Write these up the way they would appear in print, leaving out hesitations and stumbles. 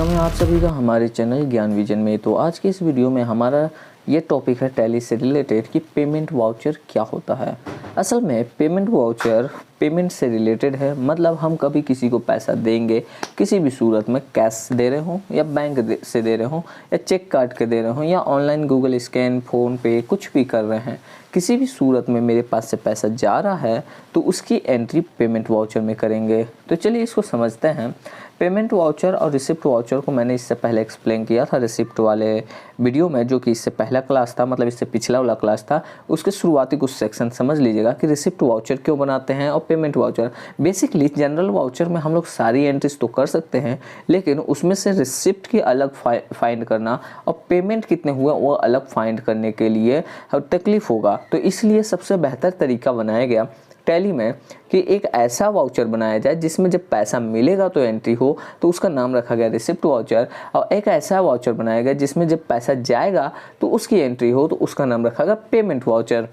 Welcome है आप सभी का हमारे चैनल ज्ञान विजन में। तो आज के इस वीडियो में हमारा ये टॉपिक है टैली से रिलेटेड कि पेमेंट वाउचर क्या होता है। असल में पेमेंट वाउचर पेमेंट से रिलेटेड है, मतलब हम कभी किसी को पैसा देंगे किसी भी सूरत में, कैश दे रहे हों या बैंक से दे रहे हों या चेक काट के दे रहे हों या ऑनलाइन गूगल स्कैन, फ़ोन पे कुछ भी कर रहे हैं, किसी भी सूरत में मेरे पास से पैसा जा रहा है तो उसकी एंट्री पेमेंट वाउचर में करेंगे। तो चलिए इसको समझते हैं। पेमेंट वाउचर और रिसिप्ट वाउचर को मैंने इससे पहले एक्सप्लेन किया था रिसिप्ट वाले वीडियो में, जो कि इससे पहला क्लास था, मतलब इससे पिछला वाला क्लास था। उसके शुरुआती कुछ सेक्शन समझ लीजिएगा कि रिसिप्ट वाउचर क्यों बनाते हैं और payment voucher. Basically general voucher में हम लोग सारी एंट्रीज तो कर सकते हैं, लेकिन उसमें से रिसिप्ट की अलग फाइंड करना और पेमेंट कितने हुए वो अलग फाइंड करने के लिए तकलीफ होगा। तो इसलिए सबसे बेहतर तरीका बनाया गया टैली में कि एक ऐसा वाउचर बनाया जाए जिसमें जब पैसा मिलेगा तो एंट्री हो, तो उसका नाम रखा गया रिसिप्ट वाउचर। और एक ऐसा वाउचर बनाया गया जिसमें जब पैसा जाएगा तो उसकी एंट्री हो, तो उसका नाम रखा गया पेमेंट वाउचर।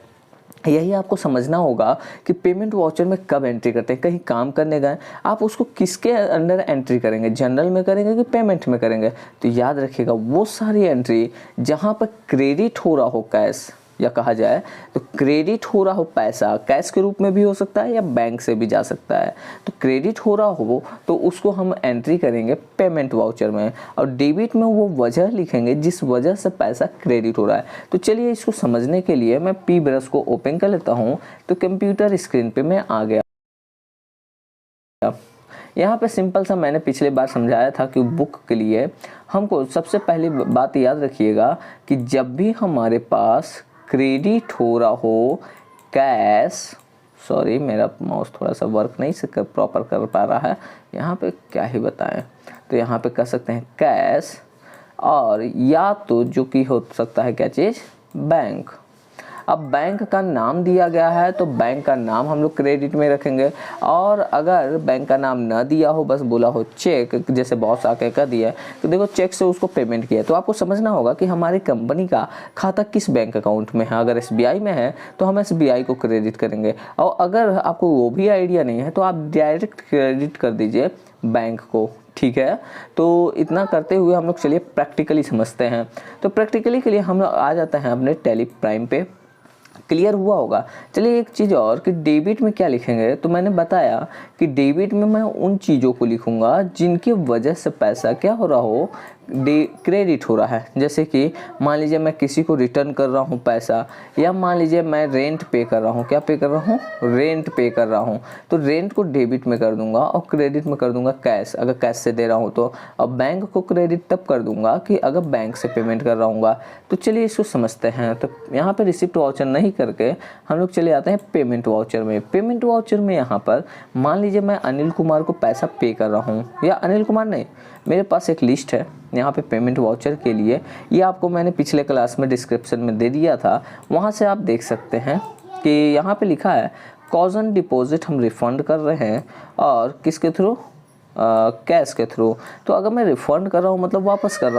यही आपको समझना होगा कि पेमेंट वाउचर में कब एंट्री करते हैं। कहीं काम करने गए, आप उसको किसके अंडर एंट्री करेंगे, जनरल में करेंगे कि पेमेंट में करेंगे। तो याद रखिएगा वो सारी एंट्री जहाँ पर क्रेडिट हो रहा हो कैश, या कहा जाए तो क्रेडिट हो रहा हो पैसा, कैश के रूप में भी हो सकता है या बैंक से भी जा सकता है। तो क्रेडिट हो रहा हो तो उसको हम एंट्री करेंगे पेमेंट वाउचर में, और डेबिट में वो वजह लिखेंगे जिस वजह से पैसा क्रेडिट हो रहा है। तो चलिए इसको समझने के लिए मैं पी ब्रश को ओपन कर लेता हूँ। तो कंप्यूटर स्क्रीन पे मैं आ गया। यहाँ पे सिंपल सा मैंने पिछले बार समझाया था कि बुक के लिए हमको सबसे पहली बात याद रखिएगा कि जब भी हमारे पास क्रेडिट हो रहा हो कैश, सॉरी मेरा माउस थोड़ा सा वर्क नहीं से प्रॉपर कर पा रहा है, यहाँ पे क्या ही बताएं। तो यहाँ पे कर सकते हैं कैश, और या तो जो कि हो सकता है क्या चीज़, बैंक। अब बैंक का नाम दिया गया है तो बैंक का नाम हम लोग क्रेडिट में रखेंगे, और अगर बैंक का नाम ना दिया हो, बस बोला हो चेक, जैसे बॉस आके कह दिया तो देखो चेक से उसको पेमेंट किया, तो आपको समझना होगा कि हमारी कंपनी का खाता किस बैंक अकाउंट में है। अगर SBI में है तो हम SBI को क्रेडिट करेंगे, और अगर आपको वो भी आइडिया नहीं है तो आप डायरेक्ट क्रेडिट कर दीजिए बैंक को, ठीक है। तो इतना करते हुए हम लोग चलिए प्रैक्टिकली समझते हैं। तो प्रैक्टिकली के लिए हम लोग आ जाते हैं अपने टैली प्राइम पे। क्लियर हुआ होगा। चलिए एक चीज़ और कि डेबिट में क्या लिखेंगे, तो मैंने बताया कि डेबिट में मैं उन चीज़ों को लिखूंगा जिनकी वजह से पैसा क्या हो रहा हो, क्रेडिट हो रहा है। जैसे कि मान लीजिए मैं किसी को रिटर्न कर रहा हूँ पैसा, या मान लीजिए मैं रेंट पे कर रहा हूँ, क्या पे कर रहा हूँ, रेंट पे कर रहा हूँ, तो रेंट को डेबिट में कर दूंगा और क्रेडिट में कर दूंगा कैश, अगर कैश से दे रहा हूँ तो। अब बैंक को क्रेडिट तब कर दूंगा कि अगर बैंक से पेमेंट कर रहा हूँ। तो चलिए इसको समझते हैं। तो यहाँ पर रिसिप्ट वाउचर नहीं करके हम लोग चले आते हैं पेमेंट वाउचर में। पेमेंट वाउचर में यहाँ पर मान लीजिए मैं अनिल कुमार को पैसा पे कर रहा हूँ, या अनिल कुमार नहीं, मेरे पास एक लिस्ट है यहाँ पे पेमेंट वाउचर के लिए। ये आपको मैंने पिछले क्लास में डिस्क्रिप्शन में दे दिया था, वहाँ से आप देख सकते हैं कि यहाँ पे लिखा है कॉजन डिपॉजिट हम रिफ़ंड कर रहे हैं, और किसके थ्रू, कैश के थ्रू। तो अगर मैं रिफ़ंड कर रहा हूँ मतलब वापस कर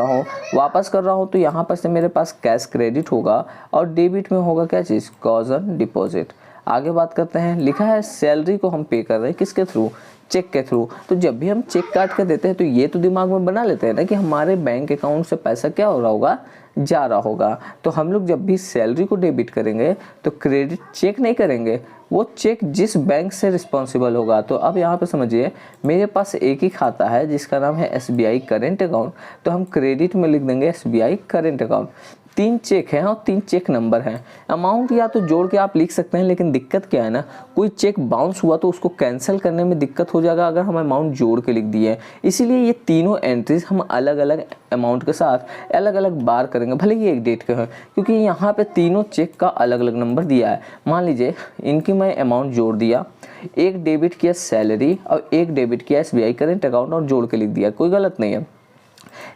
रहा हूँ तो यहाँ पर से मेरे पास कैश क्रेडिट होगा, और डेबिट में होगा क्या चीज़, कॉजन डिपॉजिट। आगे बात करते हैं, लिखा है सैलरी को हम पे कर रहे हैं किसके थ्रू, चेक के थ्रू। तो जब भी हम चेक काट के देते हैं तो ये तो दिमाग में बना लेते हैं ना कि हमारे बैंक अकाउंट से पैसा क्या हो रहा होगा, जा रहा होगा। तो हम लोग जब भी सैलरी को डेबिट करेंगे तो क्रेडिट चेक नहीं करेंगे, वो चेक जिस बैंक से रिस्पॉन्सिबल होगा। तो अब यहाँ पे समझिए मेरे पास एक ही खाता है जिसका नाम है SBI करेंट अकाउंट, तो हम क्रेडिट में लिख देंगे SBI करेंट अकाउंट। 3 चेक हैं और 3 चेक नंबर हैं। अमाउंट या तो जोड़ के आप लिख सकते हैं, लेकिन दिक्कत क्या है ना, कोई चेक बाउंस हुआ तो उसको कैंसिल करने में दिक्कत हो जाएगा अगर हम अमाउंट जोड़ के लिख दिए। इसीलिए ये तीनों एंट्रीज हम अलग अलग अमाउंट के साथ अलग अलग बार करेंगे, भले ही एक डेट के हैं, क्योंकि यहाँ पे तीनों चेक का अलग अलग नंबर दिया है। मान लीजिए इनकी मैं अमाउंट जोड़ दिया, एक डेबिट किया सैलरी और एक डेबिट किया SBI करेंट अकाउंट और जोड़ के लिख दिया, कोई गलत नहीं है।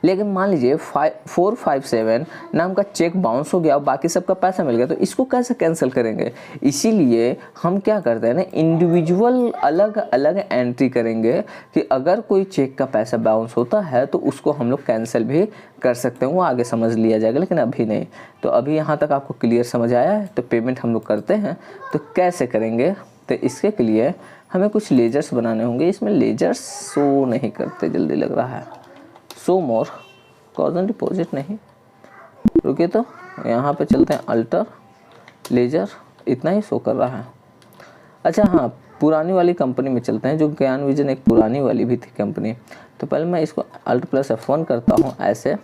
लेकिन मान लीजिए 457 नाम का चेक बाउंस हो गया और बाकी सबका पैसा मिल गया, तो इसको कैसे कैंसिल करेंगे। इसीलिए हम क्या करते हैं ना, इंडिविजुअल अलग अलग एंट्री करेंगे कि अगर कोई चेक का पैसा बाउंस होता है तो उसको हम लोग कैंसिल भी कर सकते हैं, वो आगे समझ लिया जाएगा, लेकिन अभी नहीं। तो अभी यहाँ तक आपको क्लियर समझ आया है। तो पेमेंट हम लोग करते हैं तो कैसे करेंगे, तो इसके लिए हमें कुछ लेजर्स बनाने होंगे। इसमें लेजर्स शो नहीं करते, जल्दी लग रहा है शो मोर, कॉजन डिपॉजिट नहीं, रुकिए तो यहाँ पे चलते हैं अल्टर लेजर, इतना ही शो कर रहा है। अच्छा हाँ, पुरानी वाली कंपनी में चलते हैं, जो ज्ञान विजन एक पुरानी वाली भी थी कंपनी। तो पहले मैं इसको Alt+F1 करता हूँ ऐसे,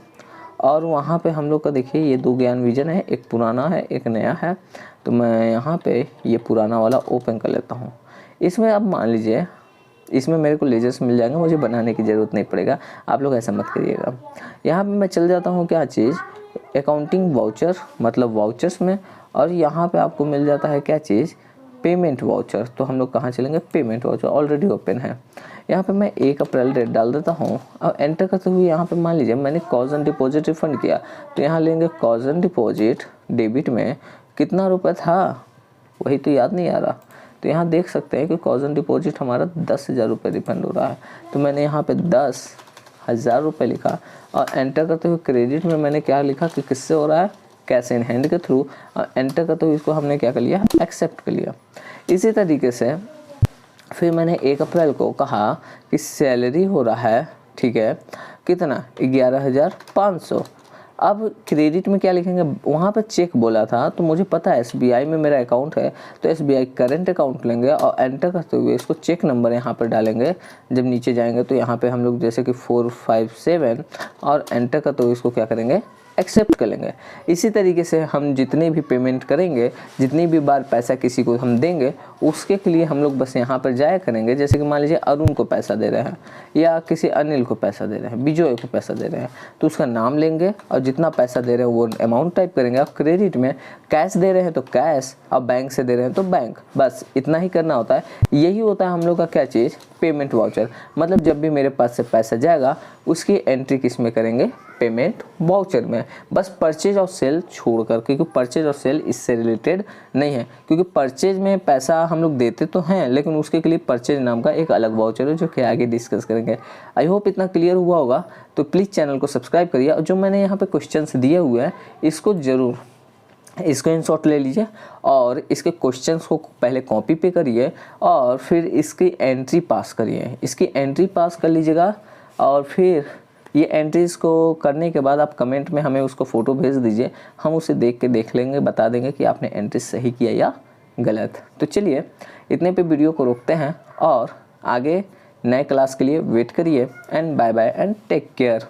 और वहाँ पे हम लोग का देखिए ये दो ज्ञान विजन है, एक पुराना है एक नया है। तो मैं यहाँ पे ये पुराना वाला ओपन कर लेता हूँ। इसमें अब मान लीजिए इसमें मेरे को लेजर्स मिल जाएंगे, मुझे बनाने की ज़रूरत नहीं पड़ेगा, आप लोग ऐसा मत करिएगा। यहाँ पे मैं चल जाता हूँ क्या चीज़, अकाउंटिंग वाउचर, मतलब वाउचर्स में, और यहाँ पे आपको मिल जाता है क्या चीज़, पेमेंट वाउचर। तो हम लोग कहाँ चलेंगे, पेमेंट वाउचर ऑलरेडी ओपन है। यहाँ पे मैं 1 अप्रैल डेट डाल देता हूँ और एंटर करते हुए यहाँ पे मान लीजिए मैंने कॉजन डिपॉजिट रिफंड किया, तो यहाँ लेंगे कॉजन डिपॉजिट, डेबिट में कितना रुपये था वही तो याद नहीं आ रहा। तो यहाँ देख सकते हैं कि कॉजन डिपॉजिट हमारा 10,000 रुपये रिफंड हो रहा है। तो मैंने यहाँ पे 10,000 रुपये लिखा और एंटर करते हुए क्रेडिट में मैंने क्या लिखा कि किससे हो रहा है, कैश इन हैंड के थ्रू, और एंटर करते हुए इसको हमने क्या कर लिया, एक्सेप्ट कर लिया। इसी तरीके से फिर मैंने 1 अप्रैल को कहा कि सैलरी हो रहा है, ठीक है, कितना 11,500। अब क्रेडिट में क्या लिखेंगे, वहाँ पे चेक बोला था, तो मुझे पता है SBI में मेरा अकाउंट है, तो SBI करंट अकाउंट लेंगे और एंटर करते हुए इसको चेक नंबर यहाँ पर डालेंगे। जब नीचे जाएंगे तो यहाँ पे हम लोग जैसे कि 457 और एंटर करते हुए इसको क्या करेंगे, एक्सेप्ट कर लेंगे। इसी तरीके से हम जितने भी पेमेंट करेंगे, जितनी भी बार पैसा किसी को हम देंगे, उसके के लिए हम लोग बस यहाँ पर जाया करेंगे। जैसे कि मान लीजिए अरुण को पैसा दे रहे हैं या किसी अनिल को पैसा दे रहे हैं, विजय को पैसा दे रहे हैं, तो उसका नाम लेंगे और जितना पैसा दे रहे हैं वो अमाउंट टाइप करेंगे। और क्रेडिट में कैश दे रहे हैं तो कैश, और बैंक से दे रहे हैं तो बैंक, बस इतना ही करना होता है। यही होता है हम लोग का क्या चीज़, पेमेंट वाउचर। मतलब जब भी मेरे पास से पैसा जाएगा उसकी एंट्री किस में करेंगे, पेमेंट वाउचर में। बस परचेज और सेल छोड़कर, क्योंकि परचेज और सेल इससे रिलेटेड नहीं है, क्योंकि परचेज में पैसा हम लोग देते तो हैं लेकिन उसके लिए परचेज नाम का एक अलग वाउचर है जो कि आगे डिस्कस करेंगे। आई होप इतना क्लियर हुआ होगा। तो प्लीज़ चैनल को सब्सक्राइब करिए और जो मैंने यहाँ पे क्वेश्चंस दिए हुए हैं इसको ज़रूर स्क्रीनशॉट ले लीजिए और इसके क्वेश्चंस को पहले कॉपी पे करिए और फिर इसकी एंट्री पास करिए। इसकी एंट्री पास कर लीजिएगा और फिर ये एंट्रीज़ को करने के बाद आप कमेंट में हमें उसको फ़ोटो भेज दीजिए, हम उसे देख के देख लेंगे, बता देंगे कि आपने एंट्री सही किया या गलत। तो चलिए इतने पे वीडियो को रोकते हैं और आगे नए क्लास के लिए वेट करिए। And bye bye and take care.